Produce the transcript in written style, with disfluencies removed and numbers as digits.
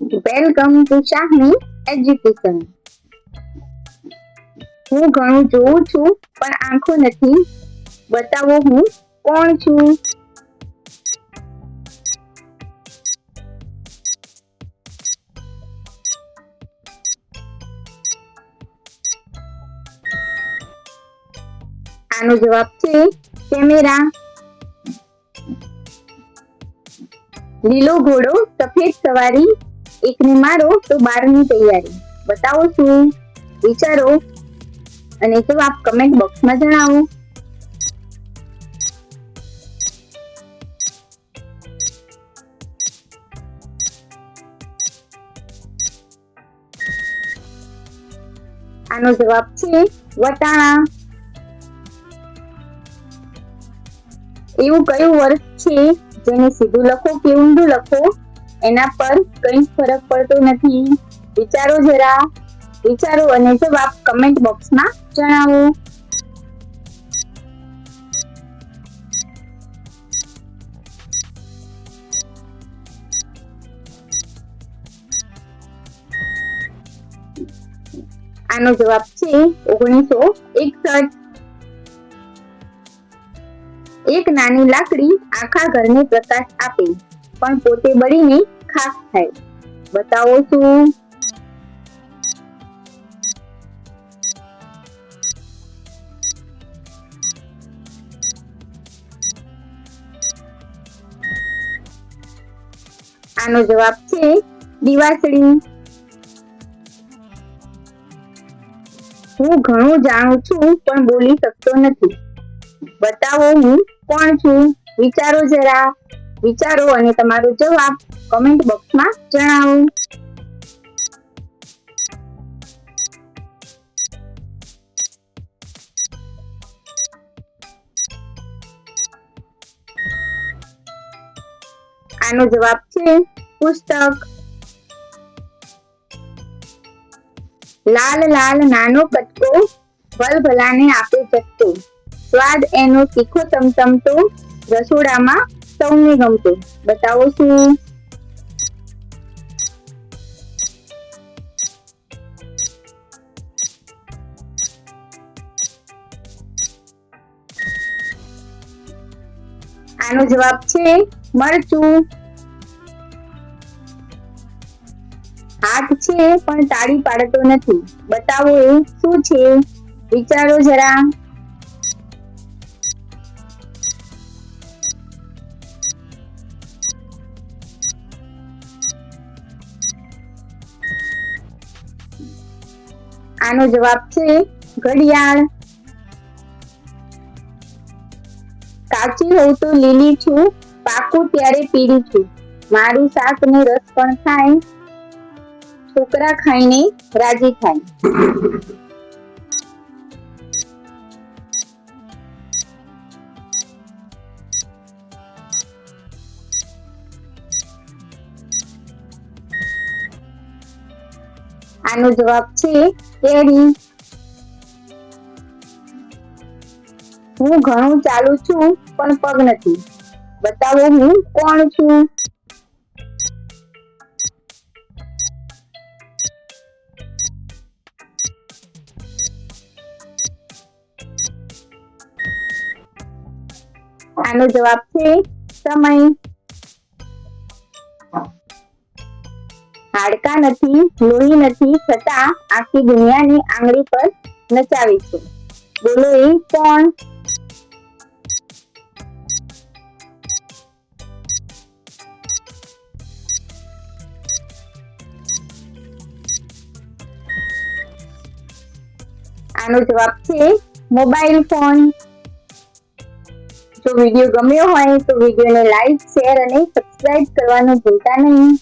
Welcome to શાહની education. હું ઘણું જોઉં છું પણ આંખો નથી. બતાવો હું કોણ છું? આનો જવાબ છે કેમેરા. લીલો ઘોડો સફેદ સવારી, એકને મારો તો 12ની તૈયારી. બતાવો શું? વિચારો અને જવાબ કમેન્ટ બોક્સમાં જણાવો. આનો જવાબ છે વટાણા. એવું કયું વર્ષ છે જેને સીધું લખો કે ઊંધું લખો એના પર કઈ ફરક પડતો નથી? વિચારો જરા, વિચારો અને જવાબ કમેન્ટ બોક્સમાં જણાવો. આનો જવાબ છે 1961. એક નાની લાકડી આખા ઘરને પ્રકાશ આપે પણ પોતે બળીને ખાખ થાય. બતાવો શું? આનો જવાબ છે દિવાસળી. હું ઘણું જાણું છું પણ બોલી શકતો નથી. બતાવો હું કોણ છું? વિચારો જરા, વિચારો અને તમારો જવાબ કમેન્ટ બોક્સમાં જણાવો. આનો જવાબ છે પુસ્તક. લાલ લાલ નાનો કટકો, ભલભલાને આપે ચટકો. સ્વાદ એનો તીખો તમતમતો, રસોડામાં સૌને ગમતો. બતાવો શું? આનો જવાબ છે મરચું. હાથ છે પણ તાળી પાડતો નથી. બતાવો એ શું છે? વિચારો જરા. આનો જવાબ છે ઘડિયાળ. કાચી હોઉં તો લીલી છું, પાકું ત્યારે પીળી છું. મારું શાક ને રસ પણ ખાય, છોકરા ખાઈને રાજી થાય. આનો જવાબ છે કેરી. હું ઘણું ચાલું છું પણ પગ નથી. બતાવો હું કોણ છું? આનો જવાબ છે સમય. હાડકા નથી, લોહી નથી, છતાં આખી દુનિયાની આંગળી પર નચાવે છે. બોલો એ કોણ? આનો જવાબ છે મોબાઈલ ફોન. જો વિડીયો ગમ્યો હોય તો વિડીયોને લાઈક, શેર અને સબસ્ક્રાઇબ કરવાનું ભૂલતા નહીં.